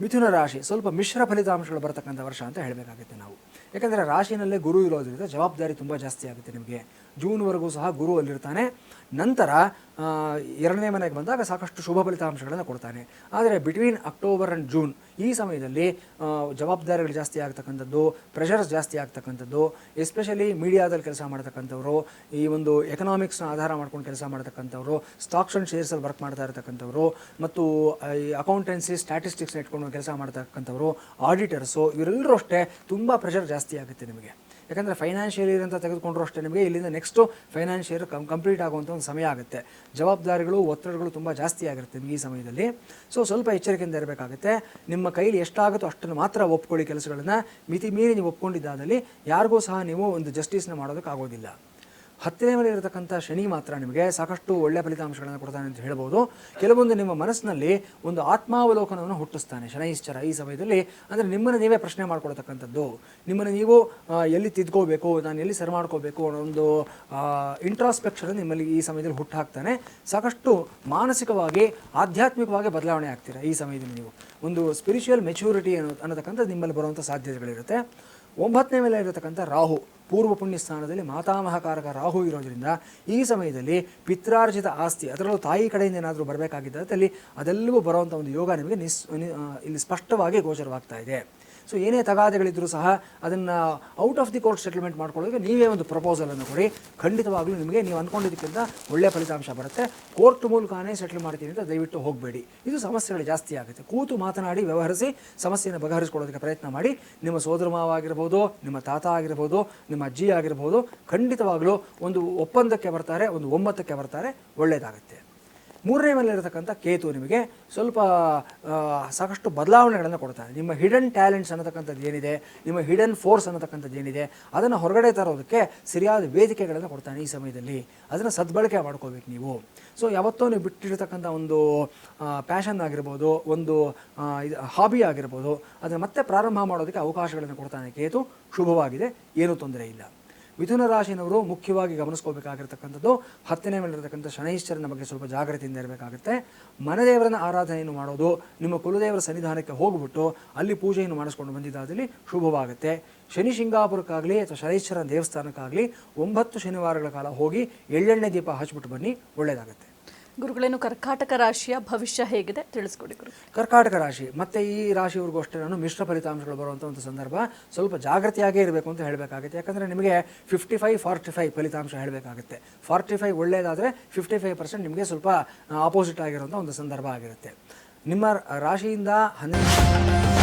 ಮಿಥುನ ರಾಶಿ ಸ್ವಲ್ಪ ಮಿಶ್ರ ಫಲಿತಾಂಶಗಳು ಬರತಕ್ಕಂಥ ವರ್ಷ ಅಂತ ಹೇಳಬೇಕಾಗುತ್ತೆ ನಾವು. ಯಾಕಂದರೆ ರಾಶಿನಲ್ಲೇ ಗುರು ಇರೋದ್ರಿಂದ ಜವಾಬ್ದಾರಿ ತುಂಬ ಜಾಸ್ತಿ ಆಗುತ್ತೆ ನಿಮಗೆ. ಜೂನ್ವರೆಗೂ ಸಹ ಗುರು ಅಲ್ಲಿರ್ತಾನೆ. ನಂತರ 2ನೇ ಮನೆಗೆ ಬಂದಾಗ ಸಾಕಷ್ಟು ಶುಭ ಫಲಿತಾಂಶಗಳನ್ನು ಕೊಡ್ತಾನೆ. ಆದರೆ ಬಿಟ್ವೀನ್ ಅಕ್ಟೋಬರ್ ಆ್ಯಂಡ್ ಜೂನ್ ಈ ಸಮಯದಲ್ಲಿ ಜವಾಬ್ದಾರಿಗಳು ಜಾಸ್ತಿ ಆಗ್ತಕ್ಕಂಥದ್ದು, ಪ್ರೆಷರ್ಸ್ ಜಾಸ್ತಿ ಆಗ್ತಕ್ಕಂಥದ್ದು, ಎಸ್ಪೆಷಲಿ ಮೀಡಿಯಾದಲ್ಲಿ ಕೆಲಸ ಮಾಡ್ತಕ್ಕಂಥವ್ರು, ಈ ಒಂದು ಎಕನಾಮಿಕ್ಸ್ನ ಆಧಾರ ಮಾಡ್ಕೊಂಡು ಕೆಲಸ ಮಾಡ್ತಕ್ಕಂಥವ್ರು, ಸ್ಟಾಕ್ಸ್ ಆ್ಯಂಡ್ ಶೇರ್ಸಲ್ಲಿ ವರ್ಕ್ ಮಾಡ್ತಾ ಇರ್ತಕ್ಕಂಥವ್ರು, ಮತ್ತು ಈ ಅಕೌಂಟೆನ್ಸಿ ಸ್ಟ್ಯಾಟಿಸ್ಟಿಕ್ಸ್ನ ಇಟ್ಕೊಂಡು ಕೆಲಸ ಮಾಡ್ತಕ್ಕಂಥವ್ರು, ಆಡಿಟರ್ಸು, ಇವರೆಲ್ಲರೂ ಅಷ್ಟೇ ತುಂಬ ಪ್ರೆಷರ್ ಜಾಸ್ತಿ ಆಗುತ್ತೆ ನಿಮಗೆ. ಯಾಕಂದರೆ ಫೈನಾನ್ಷಿಯಲ್ ಇಯರ್ ಅಂತ ತೆಗೆದುಕೊಂಡ್ರು ಅಷ್ಟೇ ನಿಮಗೆ ಇಲ್ಲಿಂದ ನೆಕ್ಸ್ಟು ಫೈನಾನ್ಷಿಯಲ್ ಕಂಪ್ಲೀಟ್ ಆಗುವಂಥ ಒಂದು ಸಮಯ ಆಗುತ್ತೆ. ಜವಾಬ್ದಾರಿಗಳು, ಒತ್ತಡಗಳು ತುಂಬ ಜಾಸ್ತಿ ಆಗಿರುತ್ತೆ ನಿಮಗೆ ಈ ಸಮಯದಲ್ಲಿ. ಸೊ ಸ್ವಲ್ಪ ಎಚ್ಚರಿಕೆಯಿಂದ ಇರಬೇಕಾಗುತ್ತೆ. ನಿಮ್ಮ ಕೈಲಿ ಎಷ್ಟಾಗುತ್ತೋ ಅಷ್ಟನ್ನು ಮಾತ್ರ ಒಪ್ಕೊಳ್ಳಿ ಕೆಲಸಗಳನ್ನು. ಮಿತಿ ಮೀರಿ ನೀವು ಒಪ್ಕೊಂಡಿದ್ದಾದಲ್ಲಿ ಯಾರಿಗೂ ಸಹ ನೀವು ಒಂದು ಜಸ್ಟಿಸ್ನ ಮಾಡೋದಕ್ಕಾಗೋದಿಲ್ಲ. 10ನೇ ಮನೆ ಇರತಕ್ಕಂಥ ಶನಿ ಮಾತ್ರ ನಿಮಗೆ ಸಾಕಷ್ಟು ಒಳ್ಳೆಯ ಫಲಿತಾಂಶಗಳನ್ನು ಕೊಡ್ತಾನೆ ಅಂತ ಹೇಳ್ಬೋದು. ಕೆಲವೊಂದು ನಿಮ್ಮ ಮನಸ್ಸಿನಲ್ಲಿ ಒಂದು ಆತ್ಮಾವಲೋಕನವನ್ನು ಹುಟ್ಟಿಸ್ತಾನೆ ಶನೈಶ್ಚರ ಈ ಸಮಯದಲ್ಲಿ. ಅಂದರೆ ನಿಮ್ಮನ್ನು ನೀವೇ ಪ್ರಶ್ನೆ ಮಾಡ್ಕೊಳ್ತಕ್ಕಂಥದ್ದು, ನಿಮ್ಮನ್ನು ನೀವು ಎಲ್ಲಿ ತಿದ್ಕೋಬೇಕು, ನಾನು ಎಲ್ಲಿ ಸರಿ ಮಾಡ್ಕೋಬೇಕು ಅನ್ನೋ ಒಂದು ಇಂಟ್ರಾಸ್ಪೆಕ್ಷನ್ ನಿಮ್ಮಲ್ಲಿ ಈ ಸಮಯದಲ್ಲಿ ಹುಟ್ಟಾಕ್ತಾನೆ. ಸಾಕಷ್ಟು ಮಾನಸಿಕವಾಗಿ, ಆಧ್ಯಾತ್ಮಿಕವಾಗಿ ಬದಲಾವಣೆ ಆಗ್ತೀರಾ ಈ ಸಮಯದಲ್ಲಿ. ನೀವು ಒಂದು ಸ್ಪಿರಿಚುವಲ್ ಮೆಚ್ಯೂರಿಟಿ ಅನ್ನತಕ್ಕಂಥದ್ದು ನಿಮ್ಮಲ್ಲಿ ಬರುವಂಥ ಸಾಧ್ಯತೆಗಳಿರುತ್ತೆ. 9ನೇ ಮೇಲೆ ಇರತಕ್ಕಂಥ ರಾಹು ಪೂರ್ವ ಪುಣ್ಯ ಸ್ಥಾನದಲ್ಲಿ ಮಾತಾಮಹಕಾರಕ ರಾಹು ಇರೋದ್ರಿಂದ ಈ ಸಮಯದಲ್ಲಿ ಪಿತ್ರಾರ್ಜಿತ ಆಸ್ತಿ, ಅದರಲ್ಲೂ ತಾಯಿ ಕಡೆಯಿಂದ ಏನಾದರೂ ಬರಬೇಕಾಗಿದ್ದಲ್ಲಿ ಅದೆಲ್ಲವೂ ಬರುವಂಥ ಒಂದು ಯೋಗ ನಿಮಗೆ ಇಲ್ಲಿ ಸ್ಪಷ್ಟವಾಗಿ ಗೋಚರವಾಗ್ತಾ ಇದೆ. ಸೊ ಏನೇ ತಗಾದೆಗಳಿದ್ದರೂ ಸಹ ಅದನ್ನು out of the court settlement ಮಾಡ್ಕೊಳ್ಳೋದಕ್ಕೆ ನೀವೇ ಒಂದು ಪ್ರಪೋಸಲನ್ನು ಕೊಡಿ. ಖಂಡಿತವಾಗ್ಲೂ ನಿಮಗೆ ನೀವು ಅಂದ್ಕೊಂಡಿದ್ದಕ್ಕಿಂತ ಒಳ್ಳೆಯ ಫಲಿತಾಂಶ ಬರುತ್ತೆ. ಕೋರ್ಟ್ ಮೂಲಕನೇ ಸೆಟಲ್ ಮಾಡ್ತೀನಿ ಅಂತ ದಯವಿಟ್ಟು ಹೋಗಬೇಡಿ. ಇದು ಸಮಸ್ಯೆಗಳು ಜಾಸ್ತಿ ಆಗುತ್ತೆ. ಕೂತು ಮಾತನಾಡಿ ವ್ಯವಹರಿಸಿ ಸಮಸ್ಯೆಯನ್ನು ಬಗೆಹರಿಸಿಕೊಳ್ಳೋದಕ್ಕೆ ಪ್ರಯತ್ನ ಮಾಡಿ. ನಿಮ್ಮ ಸೋದರ ಮಾವ ಆಗಿರ್ಬೋದು, ನಿಮ್ಮ ತಾತ ಆಗಿರ್ಬೋದು, ನಿಮ್ಮ ಅಜ್ಜಿ ಆಗಿರ್ಬೋದು, ಖಂಡಿತವಾಗ್ಲೂ ಒಂದು ಒಪ್ಪಂದಕ್ಕೆ ಬರ್ತಾರೆ, ಒಂದು ಒಮ್ಮತಕ್ಕೆ ಬರ್ತಾರೆ, ಒಳ್ಳೆಯದಾಗುತ್ತೆ. 3ನೇ ಮನೆಯಲ್ಲಿರತಕ್ಕಂಥ ಕೇತು ನಿಮಗೆ ಸ್ವಲ್ಪ ಸಾಕಷ್ಟು ಬದಲಾವಣೆಗಳನ್ನು ಕೊಡ್ತಾರೆ. ನಿಮ್ಮ ಹಿಡನ್ ಟ್ಯಾಲೆಂಟ್ಸ್ ಅನ್ನತಕ್ಕಂಥದ್ದು ಏನಿದೆ, ನಿಮ್ಮ ಹಿಡನ್ ಫೋರ್ಸ್ ಅನ್ನತಕ್ಕಂಥದ್ದು ಏನಿದೆ, ಅದನ್ನು ಹೊರಗಡೆ ತರೋದಕ್ಕೆ ಸರಿಯಾದ ವೇದಿಕೆಗಳನ್ನು ಕೊಡ್ತಾನೆ ಈ ಸಮಯದಲ್ಲಿ. ಅದನ್ನು ಸದ್ಬಳಕೆ ಮಾಡ್ಕೋಬೇಕು ನೀವು. ಸೊ ಯಾವತ್ತೋ ನೀವು ಬಿಟ್ಟಿರ್ತಕ್ಕಂಥ ಒಂದು ಪ್ಯಾಷನ್ ಆಗಿರ್ಬೋದು, ಒಂದು ಹಾಬಿ ಆಗಿರ್ಬೋದು, ಅದನ್ನು ಮತ್ತೆ ಪ್ರಾರಂಭ ಮಾಡೋದಕ್ಕೆ ಅವಕಾಶಗಳನ್ನು ಕೊಡ್ತಾನೆ ಕೇತು. ಶುಭವಾಗಿದೆ, ಏನೂ ತೊಂದರೆ ಇಲ್ಲ. ಮಿಥುನ ರಾಶಿನವರು ಮುಖ್ಯವಾಗಿ ಗಮನಿಸ್ಕೋಬೇಕಾಗಿರ್ತಕ್ಕಂಥದ್ದು 10ನೇ ಮೇಲಿರತಕ್ಕಂಥ ಶನೈಶ್ಚರನ ಬಗ್ಗೆ ಸ್ವಲ್ಪ ಜಾಗೃತಿಯಿಂದ ಇರಬೇಕಾಗುತ್ತೆ. ಮನೆದೇವರನ್ನ ಆರಾಧನೆಯನ್ನು ಮಾಡೋದು, ನಿಮ್ಮ ಕುಲದೇವರ ಸನ್ನಿಧಾನಕ್ಕೆ ಹೋಗ್ಬಿಟ್ಟು ಅಲ್ಲಿ ಪೂಜೆಯನ್ನು ಮಾಡಿಸ್ಕೊಂಡು ಬಂದಿದ್ದಾದಲ್ಲಿ ಶುಭವಾಗುತ್ತೆ. ಶನಿ ಶಿಂಗಾಪುರಕ್ಕಾಗಲಿ ಅಥವಾ ಶನೈಶ್ಚರನ ದೇವಸ್ಥಾನಕ್ಕಾಗಲಿ 9 ಶನಿವಾರಗಳ ಕಾಲ ಹೋಗಿ ಎಳ್ಳೆಣ್ಣೆ ದೀಪ ಹಚ್ಬಿಟ್ಟು ಬನ್ನಿ, ಒಳ್ಳೆಯದಾಗುತ್ತೆ. ಗುರುಗಳೇನು ಕರ್ಕಾಟಕ ರಾಶಿಯ ಭವಿಷ್ಯ ಹೇಗಿದೆ ತಿಳಿಸ್ಕೊಡಿ ಗುರು. ಕರ್ಕಾಟಕ ರಾಶಿ ಮತ್ತು ಈ ರಾಶಿಯವ್ರಿಗೂ ಅಷ್ಟೇ ನಾನು ಮಿಶ್ರ ಫಲಿತಾಂಶಗಳು ಬರುವಂಥ ಒಂದು ಸಂದರ್ಭ. ಸ್ವಲ್ಪ ಜಾಗೃತಿಯಾಗೇ ಇರಬೇಕು ಅಂತ ಹೇಳಬೇಕಾಗುತ್ತೆ. ಯಾಕಂದರೆ ನಿಮಗೆ 55-45 ಫಲಿತಾಂಶ ಹೇಳಬೇಕಾಗುತ್ತೆ. 45 ಒಳ್ಳೆಯದಾದರೆ 55% ನಿಮಗೆ ಸ್ವಲ್ಪ ಆಪೋಸಿಟ್ ಆಗಿರುವಂಥ ಒಂದು ಸಂದರ್ಭ ಆಗಿರುತ್ತೆ. ನಿಮ್ಮ ರಾಶಿಯಿಂದ 12